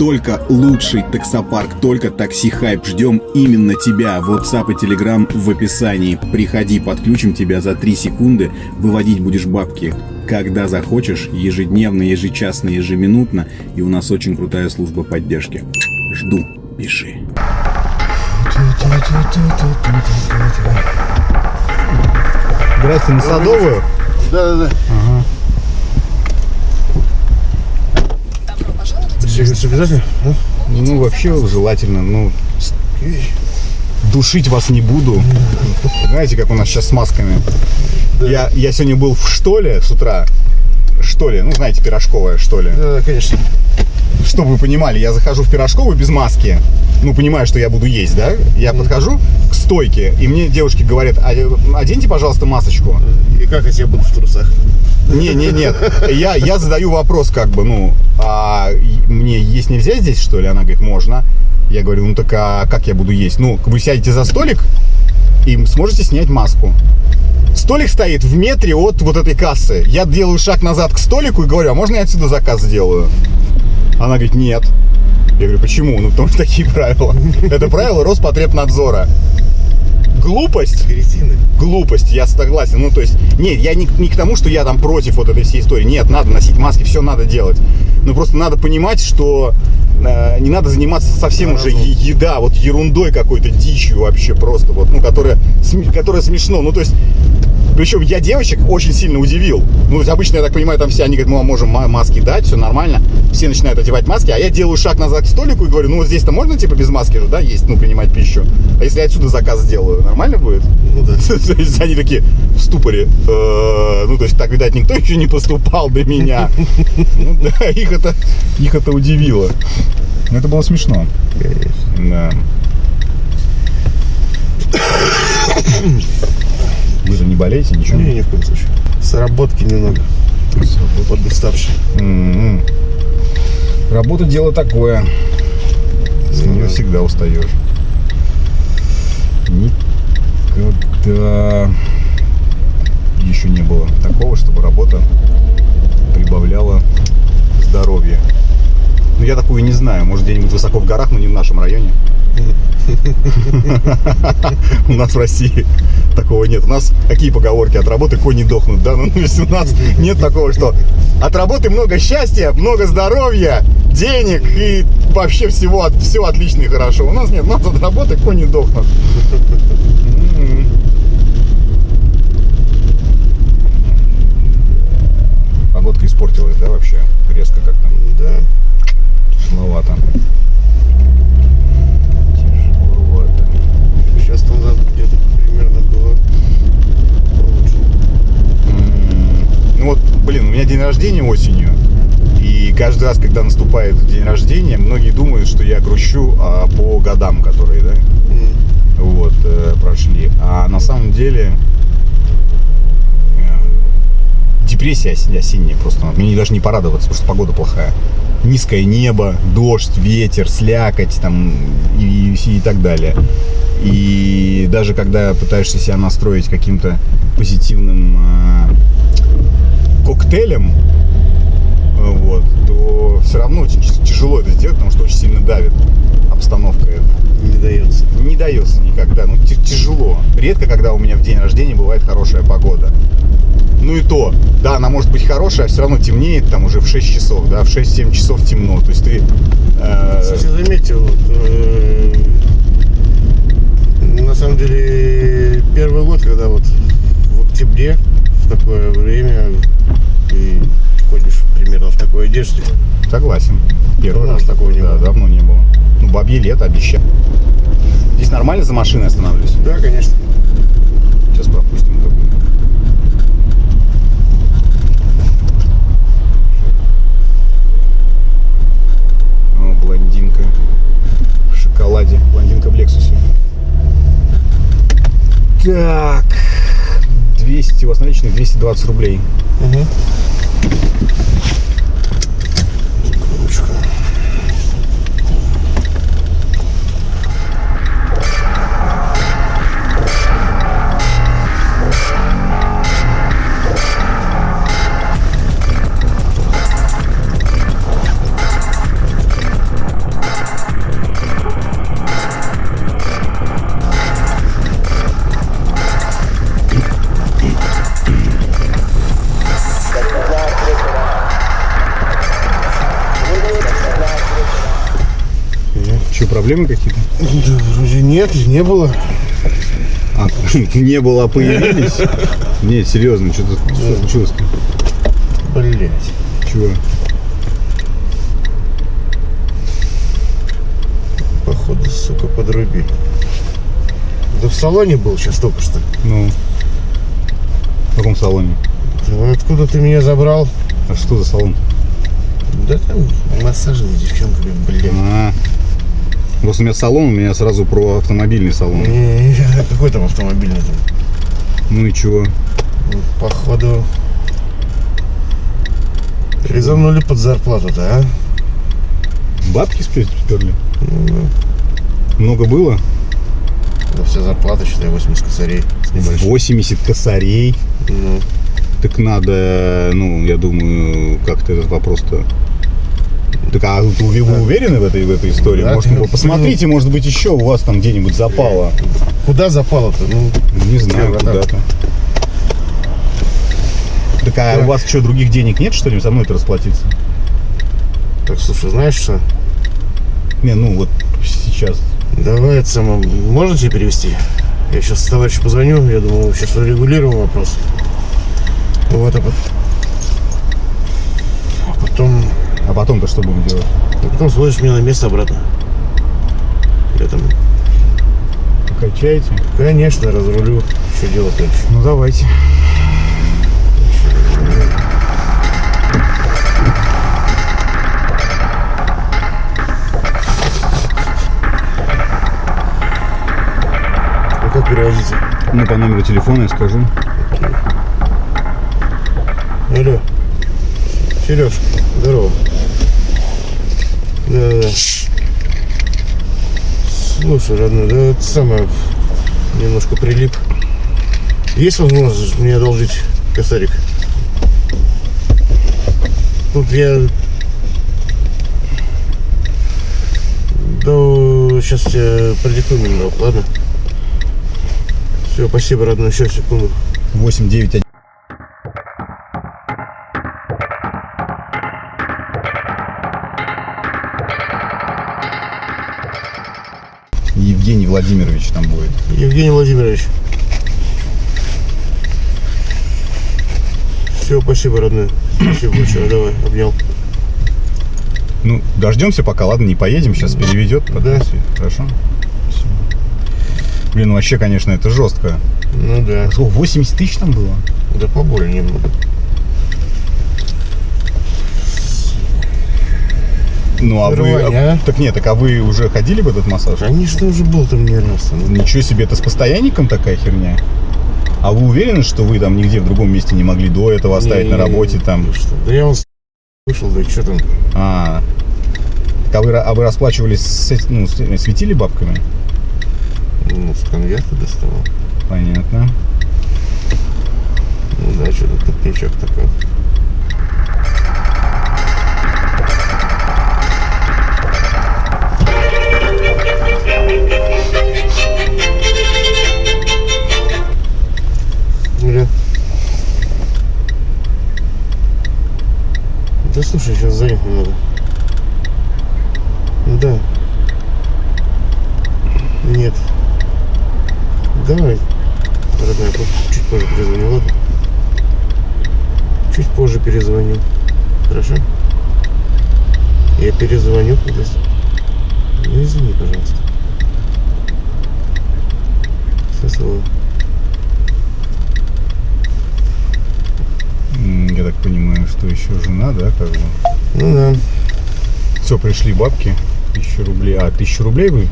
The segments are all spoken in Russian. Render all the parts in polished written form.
Только лучший таксопарк, только Такси Хайп. Ждем именно тебя. WhatsApp и Telegram в описании. Приходи, подключим тебя за 3 секунды. Выводить будешь бабки, когда захочешь, ежедневно, ежечасно, ежеминутно. И у нас очень крутая служба поддержки. Жду. Пиши. Здрасте, на Садовую? Да. Ага. Все обязательно? Да? Ну, вообще желательно, ну, душить вас не буду. Знаете, как у нас сейчас с масками? Да. Я сегодня был в Штоле с утра. Штоле, ну, знаете, пирожковая, что ли? Да, конечно. Чтобы вы понимали, я захожу в пирожковую без маски. Ну, понимаю, что я буду есть, да? Я подхожу к стойке, и мне девушки говорят: оденьте, пожалуйста, масочку. И как я тебе буду в трусах? Нет. Я задаю вопрос, как бы, ну, а мне есть нельзя здесь, что ли? Она говорит: можно. Я говорю: ну так а как я буду есть? Ну, вы сядете за столик и сможете снять маску. Столик стоит в метре от вот этой кассы. Я делаю шаг назад к столику и говорю: а можно я отсюда заказ сделаю? Она говорит: нет. Я говорю: почему? Ну, потому что такие правила. Это правила Роспотребнадзора. Глупость? Кретины. Глупость, я согласен. Ну, то есть, нет, я не к тому, что я там против вот этой всей истории. Нет, надо носить маски, все надо делать. Но просто надо понимать, что не надо заниматься совсем уже вот ерундой какой-то, дичью вообще просто, вот, ну, которая смешно. Ну, то есть, причем я девочек очень сильно удивил. Ну, то есть, обычно, я так понимаю, там все, они говорят: мы можем маски дать, все нормально. Все начинают одевать маски, а я делаю шаг назад к столику и говорю: ну, вот здесь-то можно, типа, без маски же, да, есть, ну, принимать пищу. А если я отсюда заказ сделаю, нормально будет? Ну, да. То есть, они такие в ступоре. Ну, то есть, так, видать, никто еще не поступал до меня. Ну, да, их это удивило. Это было смешно. Да. Вы же не болеете, ничего? Не, ни в коем случае. Сработки немного. Подуставший. Работа — дело такое. С нее всегда устаешь. Никогда еще не было такого, чтобы работа прибавляла здоровье. Ну, я такую не знаю. Может, где-нибудь высоко в горах, но не в нашем районе. У нас в России такого нет. У нас какие поговорки: от работы кони дохнут, да? Ну, то есть у нас нет такого, что от работы много счастья, много здоровья, денег и вообще все отлично и хорошо. У нас нет, у нас от работы кони дохнут. Погодка испортилась, да, вообще? Резко как-то. Да. Тяжеловато. Сейчас там где-то примерно было получше. Ну вот, блин, у меня день рождения осенью. И каждый раз, когда наступает день рождения, многие думают, что я грущу по годам, которые, да, вот, прошли. А на самом деле депрессия осенняя просто. Мне даже не порадоваться, потому что погода плохая. Низкое небо, дождь, ветер, слякоть там и так далее. И даже когда пытаешься себя настроить каким-то позитивным коктейлем, вот, то все равно очень тяжело это сделать, потому что очень сильно давит обстановка. Не дается. Не дается никогда, ну тяжело. Редко, когда у меня в день рождения бывает хорошая погода. Ну и то, да, она может быть хорошая, а все равно темнеет там уже в 6 часов, да, в 6-7 часов темно. То есть ты... Кстати, заметил, вот, на самом деле, первый год, когда вот в октябре, в такое время, ты ходишь примерно в такой одежде. Согласен. Первый раз такого не было. Давно не было. Ну, бабье лето обещаю. Здесь нормально за машиной останавливаюсь? Да, конечно. Сейчас пропустим. О, блондинка в шоколаде. Блондинка в Лексусе. Так. 200, у вас наличных 220 рублей. Угу. Еще проблемы какие-то? Да, вроде нет, не было. А, не было, а появились? Нет, серьезно, что случилось-то? Блять. Чего? Походу, сука, подрубили. Да в салоне был сейчас только что. Ну, в каком салоне? Да откуда ты меня забрал? А что за салон? Да там массажные девчонки, блядь. Просто у меня салон, у меня сразу про автомобильный салон. Какой там автомобильный там? Ну и чего? Походу резанули под зарплату-то, а? Бабки сперли? Ну, Много было? да вся зарплата, считай, 80 косарей с небольшим. 80 косарей. Ну, Так надо, ну, я думаю, как-то этот вопрос-то... Так, а вы уверены в этой истории? Да, Может, посмотрите, может быть, еще у вас там где-нибудь запало. куда запало-то? Ну, Не знаю, братан. куда-то. Так, а у вас что, других денег нет, что ли, со мной-то расплатиться? так, слушай, знаешь что? Не, ну, вот сейчас. Давай это самое, можно тебе перевести? Я сейчас товарищу позвоню, я думаю, сейчас урегулируем вопрос. Вот, а потом... А потом-то что будем делать? А потом сводишь меня на место обратно. Я там, Качаете? конечно, разрулю. Что делать дальше? Ну, давайте. А как перевозите? Ну, по номеру телефона я скажу. Алло. Сереж, здорово. Да. Слушай, родной, да это самое, немножко прилип. Есть возможность мне одолжить косарик? Тут я... Да, сейчас я продиктую номер, ладно? Все, спасибо, родной, сейчас, секунду. 891. Евгений Владимирович там будет. Евгений Владимирович. Все, спасибо, родной. Спасибо большое, давай, обнял. Ну, дождемся пока, ладно, не поедем, сейчас переведет. Да. Хорошо. Всё. Блин, ну вообще, конечно, это жестко. Ну да. Сколько, 80 тысяч там было? Да поболее немного. Ну, а Рвань, вы... а? Так нет, так а вы уже ходили в этот массаж? Конечно, уже был там не раз. Ничего себе, это с постоянником такая херня? А вы уверены, что вы там нигде в другом месте не могли до этого оставить на работе там? Ну что? Да я вон вышел, да что там? А вы расплачивались, светили бабками? Ну, с конверта доставал. Понятно. Ну да, что-то тупничок такой. Бля. Да слушай, сейчас занят немного. Да. Нет. Давай, родная, чуть позже перезвоню, ладно? Чуть позже перезвоню. Хорошо? Я перезвоню, когда... Ну, извини, пожалуйста. Все слово. Я так понимаю, что еще жена, да, как бы? Ну да. Все, пришли бабки. 1000 рублей. А, 1000 рублей вы?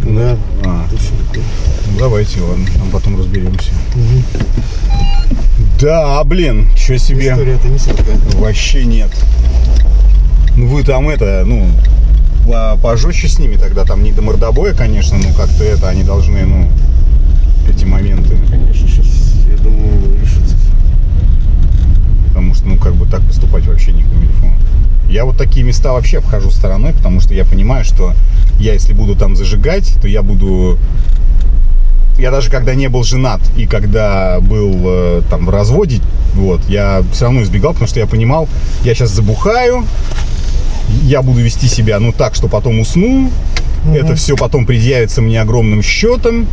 Да. Ну, давайте, ладно, там потом разберемся. Да, блин, что себе. История-то не сладкая. Вообще нет. Ну вы там пожестче с ними тогда, там не до мордобоя, конечно, но как-то они должны, эти моменты. Конечно, сейчас, я думаю, решится. Потому что, так поступать вообще не камильфо. Я вот такие места вообще обхожу стороной, потому что я понимаю, что я, если буду там зажигать, то я буду... Я даже когда не был женат и когда был там в разводе, я все равно избегал, потому что я понимал, я сейчас забухаю, я буду вести себя так, что потом усну, Это все потом предъявится мне огромным счетом.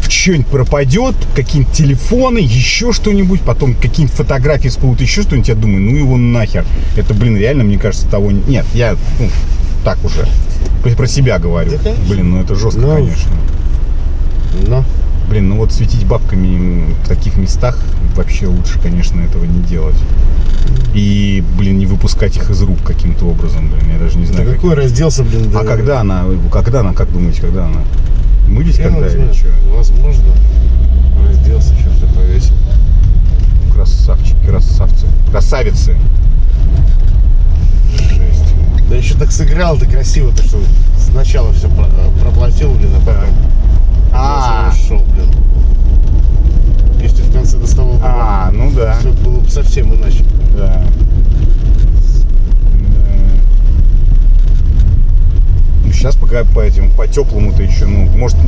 Что-нибудь пропадет, какие-нибудь телефоны, еще что-нибудь, потом какие-нибудь фотографии всплывут, еще что-нибудь, я думаю, ну его нахер. Это, блин, реально, мне кажется, того... Нет, я, так уже, про себя говорю. Да, блин, ну это жестко, конечно. Но. Блин, ну вот светить бабками в таких местах вообще лучше, конечно, этого не делать. И, блин, не выпускать их из рук каким-то образом, блин, я даже не знаю. Да какой разделся, блин, да. А когда она, как думаете, когда она? Мылись Я когда или что? Возможно. Разделся, что-то повесил. Красавчики, красавицы. Жесть. Да еще так сыграл ты красиво, то что сначала все проплатил, блин, а потом шел, блин. Если в конце доставал, ну да. все было бы совсем иначе. Да. Ну, сейчас по теплому-то еще, может,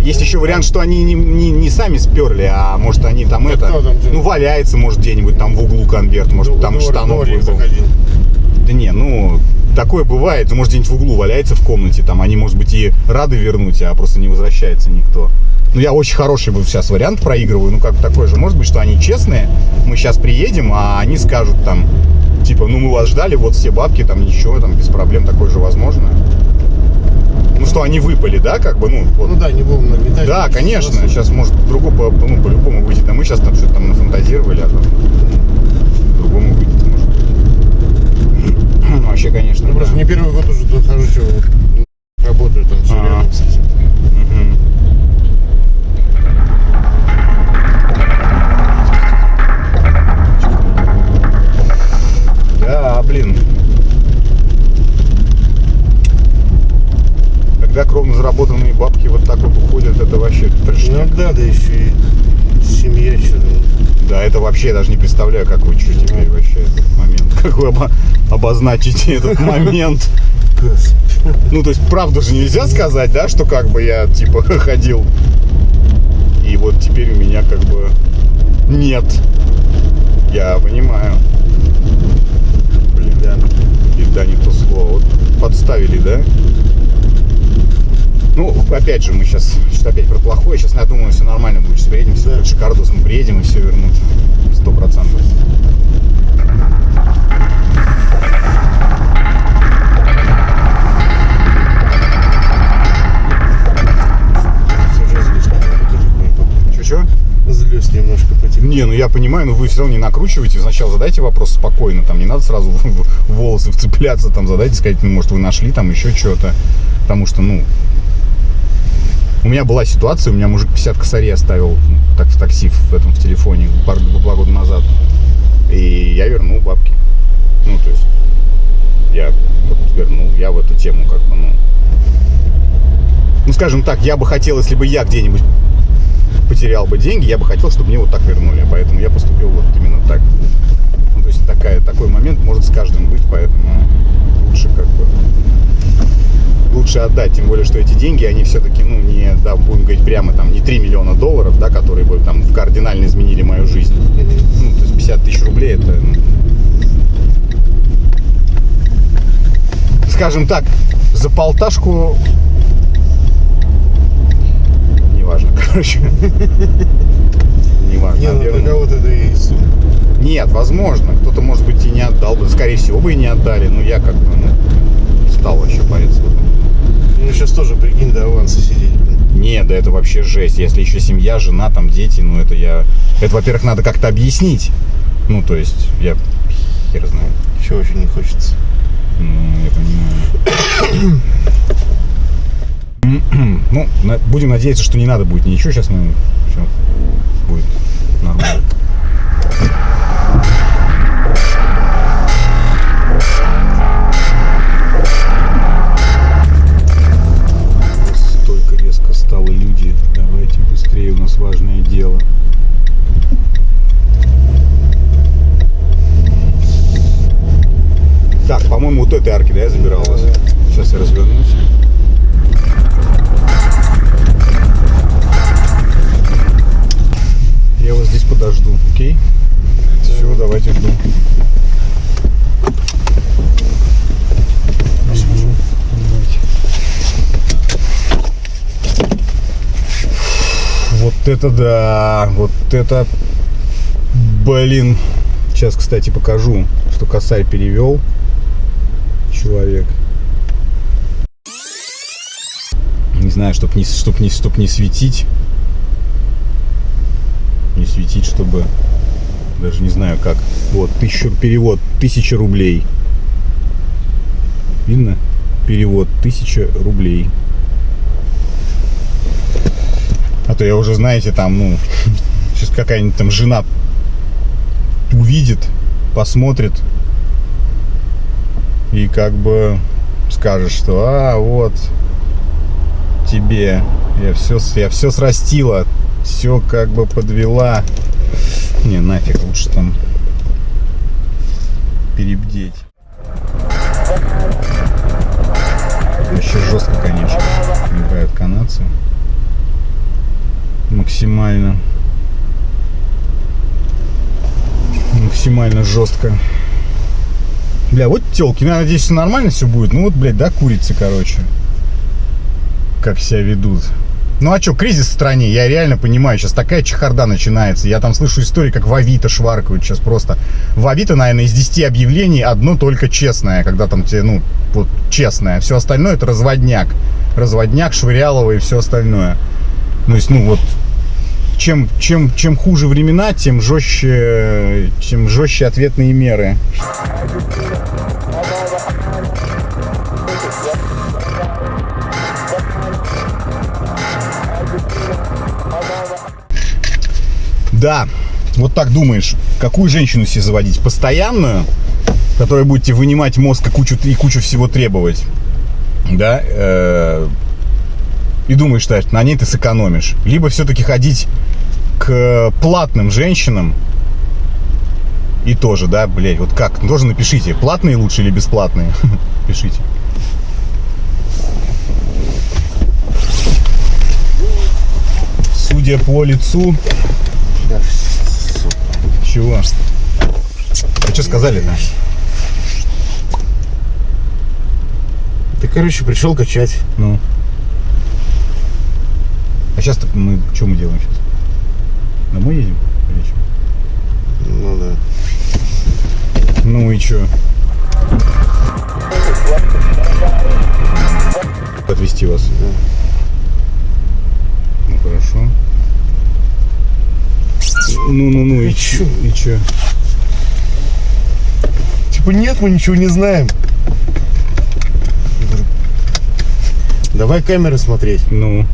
есть еще вариант, что они не сами сперли, а может они там валяется, может, где-нибудь там в углу конверт, может, там штанов выпал. Да не, такое бывает, может, где-нибудь в углу валяется в комнате, там они, может быть, и рады вернуть, а просто не возвращается никто. Я очень хороший сейчас вариант проигрываю, как такой же, может быть, что они честные, мы сейчас приедем, а они скажут там, типа, мы вас ждали, вот все бабки, там ничего, там без проблем, такое же возможно. Что они выпали, да, как бы, вот. Да, не будем нагнетать. Да, конечно, сейчас может по-любому выйти, мы сейчас там что-то там нафантазировали, а там по-другому выйдет, может быть. Вообще, конечно, да. Просто не первый год уже дохожу, что работаю там все рядом с этим. Да, блин. Когда кровно заработанные бабки вот так вот уходят, это вообще трешняк. Да еще и семья что-то. Да, это вообще, я даже не представляю, как вы что теперь вообще этот момент. Как вы обозначите этот момент. То есть, правду же нельзя сказать, да, что как бы я, типа, ходил. И вот теперь у меня как бы нет. Я понимаю. Блин, да. Беда не то слово. Вот подставили, да? Опять же, мы сейчас что-то опять про плохое. Сейчас, я думаю, все нормально будет. Сейчас приедем, все будет шикардос, мы приедем и все вернут. 100%. Че? Злюсь немножко потихоньку. Не, я понимаю, но вы все равно не накручиваете. Сначала задайте вопрос спокойно, там не надо сразу в волосы вцепляться, там задайте, сказать, может, вы нашли там еще что-то. Потому что, у меня была ситуация, у меня мужик 50 косарей оставил в такси в телефоне 2 года назад. И я вернул бабки. То есть, я вернул, я в эту тему как бы, скажем так, я бы хотел, если бы я где-нибудь потерял бы деньги, я бы хотел, чтобы мне вот так вернули. Поэтому я поступил вот именно так. То есть, такой момент может с каждым быть, поэтому лучше как бы... Лучше отдать, тем более, что эти деньги, они все-таки, будем говорить прямо, там, не 3 миллиона долларов, да, которые бы там кардинально изменили мою жизнь. То есть 50 тысяч рублей, это, скажем так, за полташку, неважно, короче. Неважно. Для кого-то это и сумма. Нет, возможно, кто-то, может быть, и не отдал бы, скорее всего, бы и не отдали, но я как бы, стал вообще париться. Сейчас тоже, прикинь, до аванса сидеть. Нет, да это вообще жесть. Если еще семья, жена, там дети, это, во-первых, надо как-то объяснить. То есть, я хер знаю. Чего очень не хочется. Я понимаю. Будем надеяться, что не надо будет ничего. Сейчас, все будет нормально. Стало люди, давайте быстрее, у нас важное дело. Так, по-моему, вот этой арки, да, я забирал вас. Сейчас я развернусь. Я вас здесь подожду, окей? Все, давайте жду. это да, вот это, блин. Сейчас, кстати, покажу, что косарь перевел человек. Не знаю, чтоб не светить. Не светить, чтобы... Даже не знаю как. Вот, перевод 1000 рублей. Видно? Перевод 1000 рублей. А то я уже, знаете, там, ну, сейчас какая-нибудь там жена увидит, посмотрит и как бы скажет, что вот тебе я все срастила, все как бы подвела. Не, нафиг, лучше там перебдеть. Вообще жестко, конечно, играют канадцы. Максимально жестко. Бля, вот тёлки, я надеюсь, все нормально все будет. Ну вот, блядь, да, курицы, короче. Как себя ведут. Ну а что, кризис в стране, я реально понимаю, сейчас такая чехарда начинается. Я там слышу истории, как в Авито шваркают сейчас просто. В Авито, наверное, из 10 объявлений одно только честное, когда там тебе, ну, вот честное. Все остальное это разводняк. Разводняк, швырялово и все остальное. Ну, есть, ну вот, чем хуже времена, тем жестче ответные меры. Да, вот так думаешь, какую женщину себе заводить? Постоянную, которая будет тебе вынимать мозг и кучу всего требовать, да? И думаешь, что на ней ты сэкономишь. Либо все-таки ходить к платным женщинам. И тоже, да, блядь, вот как? Тоже напишите, платные лучше или бесплатные? Пишите. Судя по лицу... Да, чего? А что сказали-то? Ты, короче, пришел качать. Ну. А сейчас мы что мы делаем сейчас? Домой едем? Или что? Ну да. Ну и что? Отвезти вас? Да. Ну хорошо. Ну и чё? И чё? Типа нет, мы ничего не знаем. Давай камеры смотреть. Ну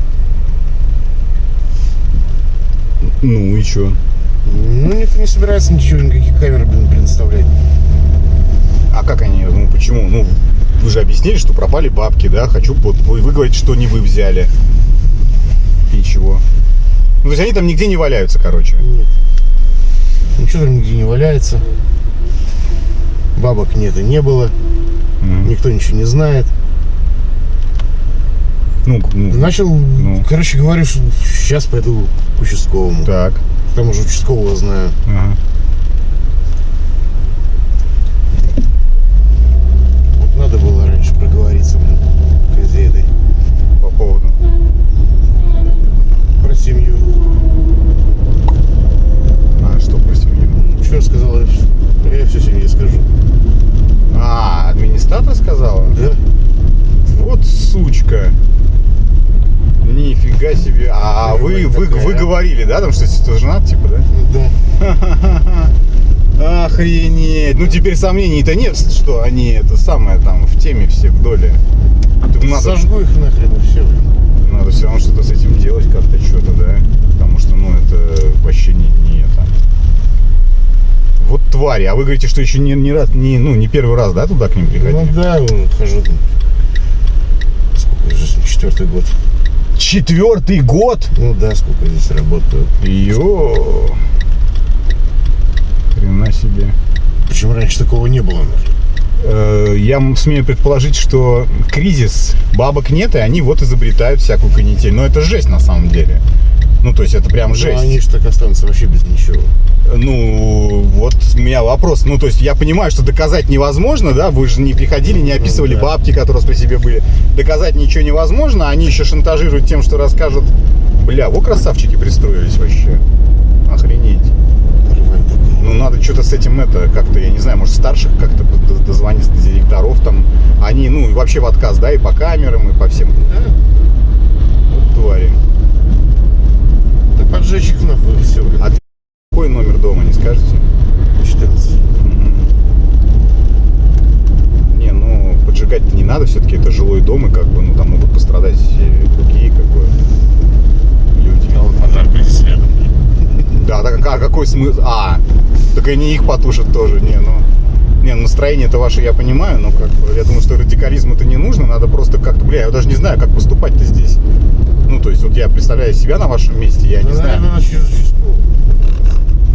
и чё? Ну, никто не собирается ничего, никаких камер, блин, предоставлять. А как они? Ну почему? Ну вы же объяснили, что пропали бабки, да? Хочу, вот вы говорите, что не вы взяли. И чего? Ну, то есть они там нигде не валяются, короче. Нет. Ничего там нигде не валяется. Бабок нет и не было. Никто ничего не знает. Начал, короче, говорю, что сейчас пойду к участковому. Так. К тому же участкового знаю. Ага. Вот надо было раньше проговориться, блин, к козе этой. По поводу. Про семью. А что про семью? Что сказала? Я все семье скажу. А, администратор сказала? Да. Вот сучка. Нифига себе. А вы говорили, да, там, что ты женат, типа, да? Да. Охренеть. Ну, теперь сомнений-то нет, что они это самое там в теме все в доле. Надо, сожгу их нахрен и все, блин. Надо все равно что-то с этим делать, как-то что-то, да? Потому что, ну, это вообще не это. Вот твари. А вы говорите, что еще не первый раз, да, туда к ним приходили? Ну да, хожу. Сколько уже? 4-й год. 4-й год? Ну да, сколько здесь работаю. Йо. Хрена себе. Почему раньше такого не было, нахрен? Я смею предположить, что кризис, бабок нет, и они вот изобретают всякую канитель. Но это жесть на самом деле. Ну, то есть это прям жесть. Ну, они же так останутся вообще без ничего. Ну, вот у меня вопрос. Ну, то есть я понимаю, что доказать невозможно, да? Вы же не приходили, не описывали бабки, которые при себе были. Доказать ничего невозможно. Они еще шантажируют тем, что расскажут Бля, вот красавчики пристроились вообще. Охренеть. Ну, надо что-то с этим, как-то, я не знаю, может, старших как-то дозвониться, до директоров там. Они, ну, вообще в отказ, да, и по камерам, и по всем. Да. Вот твари. Да поджечь их нахуй, и все, блин. А какой номер дома, не скажете? 14. Не, ну, поджигать-то не надо, все-таки это жилой дом, и как бы, ну, там могут пострадать другие, как бы, люди. А вот пожар здесь рядом. Да, так а какой смысл? Так и не их потушат тоже, не, настроение это ваше я понимаю, но как бы, я думаю, что радикализм это не нужно, надо просто как-то, бля, я даже не знаю, как поступать-то здесь. Ну, то есть, вот я представляю себя на вашем месте, я не знаю.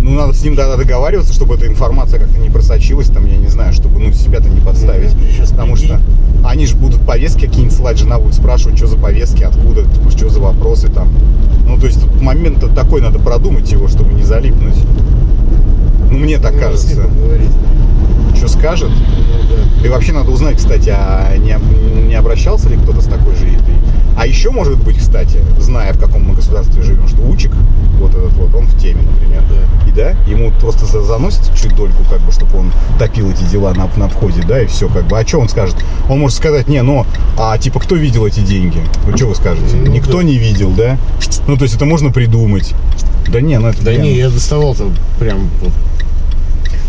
Ну, надо с ним договариваться, чтобы эта информация как-то не просочилась, там, я не знаю, чтобы, ну, себя-то не подставить. Потому что они же будут повестки какие-нибудь слать, жена будет спрашивать, что за повестки, откуда, что за вопросы там. Ну, то есть, тут момент такой, надо продумать его, чтобы не залипнуть. Ну, мне так кажется. Что скажет? Ну, да. И вообще надо узнать, кстати, а не обращался ли кто-то с такой же идеей? А еще может быть, кстати, зная, в каком мы государстве живем, что Учик, вот этот вот, он в теме, например. Да. И да, ему просто заносит чуть дольку, как бы, чтобы он топил эти дела на входе, да, и все, как бы. А что он скажет? Он может сказать, не, ну, типа, кто видел эти деньги? Ну, что вы скажете? Ну, никто да. не видел, да? Ну, то есть это можно придумать. Да не, ну это Да прям... не, я доставал-то прям вот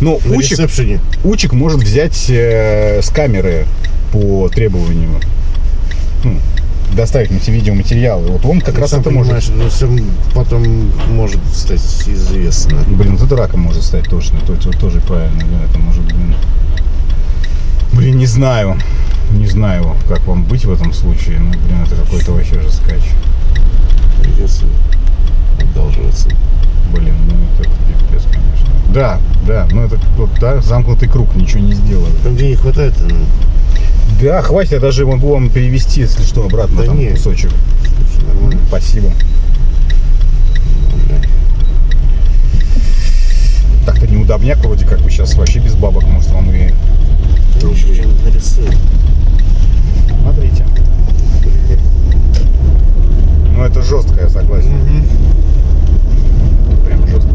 Но на ресепшене. Учик может взять с камеры по требованию, ну, доставить на видеоматериалы. Вот он как раз это может. Но всем потом может стать известно. Блин, вот это раком может стать точно. Тоже правильно, да, это может, блин, не знаю. Не знаю, как вам быть в этом случае. Ну, блин, это какой-то вообще же скач. Придется одалживаться. Блин, ну это пипец, конечно. Да, ну это вот, да, замкнутый круг, ничего не сделали. Там денег хватает, ну. Да, хватит, я даже могу вам перевести, если что, обратно, Да там нет. кусочек. Нормально. Спасибо. Так-то неудобняк вроде как бы сейчас вообще без бабок, может вам и... Там еще что-нибудь нарисую. Смотрите. Ну это жестко, я согласен. Прям жестко.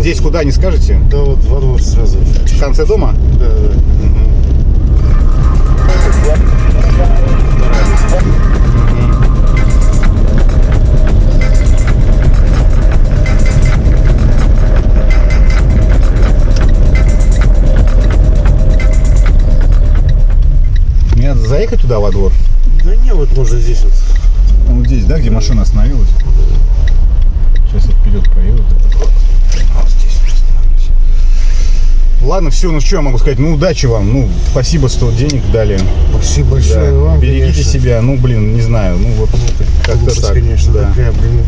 Здесь куда, не скажете? Да вот во двор сразу. В конце дома? Да. Мне надо заехать туда во двор? Да не, вот можно здесь вот. Вот здесь, да, где машина остановилась? Сейчас я вперед поеду. Вот здесь остановлюсь. Ладно, все, ну что я могу сказать? Ну, удачи вам. Ну, спасибо, что денег дали. Спасибо большое вам. Берегите конечно. себя. Ну, блин, не знаю. Ну, вот как-то Глупость, так. конечно, Да. такая, блин.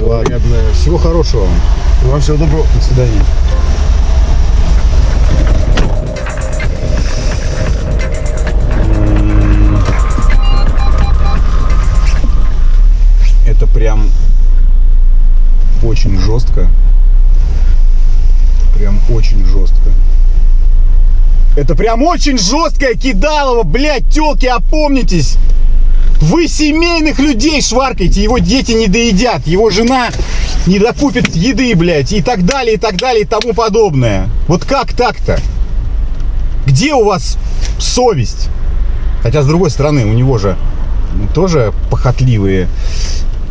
Ладно. Злорадная. Всего хорошего вам. Вам всего доброго. До свидания. Это прям очень жестко. Прям очень жестко. Это прям очень жесткое кидалово, блядь, тёлки, опомнитесь. Вы семейных людей шваркаете, его дети не доедят, его жена не докупит еды, блядь, и так далее, и тому подобное. Вот как так-то? Где у вас совесть? Хотя, с другой стороны, у него же тоже похотливые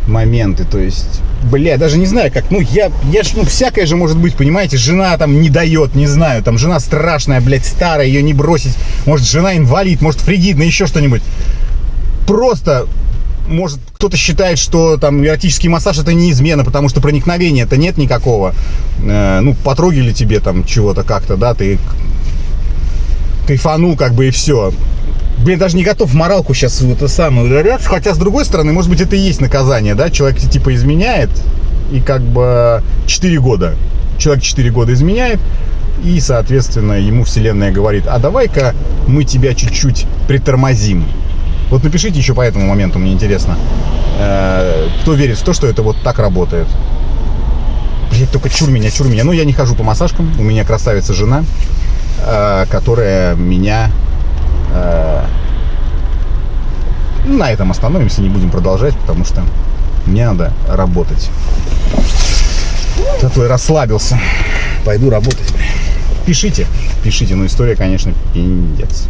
моменты, то есть, бля, даже не знаю как, ну, я ж, ну, всякое же может быть, понимаете, жена там не дает, не знаю, там, жена страшная, блядь, старая, ее не бросить, может, жена инвалид, может, фригидная, еще что-нибудь, просто, может, кто-то считает, что там эротический массаж это не измена, потому что проникновения-то нет никакого, ну, потрогали тебе там чего-то как-то, да, ты кайфанул, как бы, и все. Блин, даже не готов в моралку сейчас это самое ударяться. Хотя, с другой стороны, может быть, это и есть наказание, да? Человек типа изменяет, и как бы 4 года. Человек 4 года изменяет, и, соответственно, ему вселенная говорит, а давай-ка мы тебя чуть-чуть притормозим. Вот напишите еще по этому моменту, мне интересно. Кто верит в то, что это вот так работает. Блин, только чур меня. Ну, я не хожу по массажкам. У меня красавица жена, которая меня на этом остановимся, не будем продолжать, потому что мне надо работать. Зато я расслабился. Пойду работать. Пишите, но история, конечно, пиндец.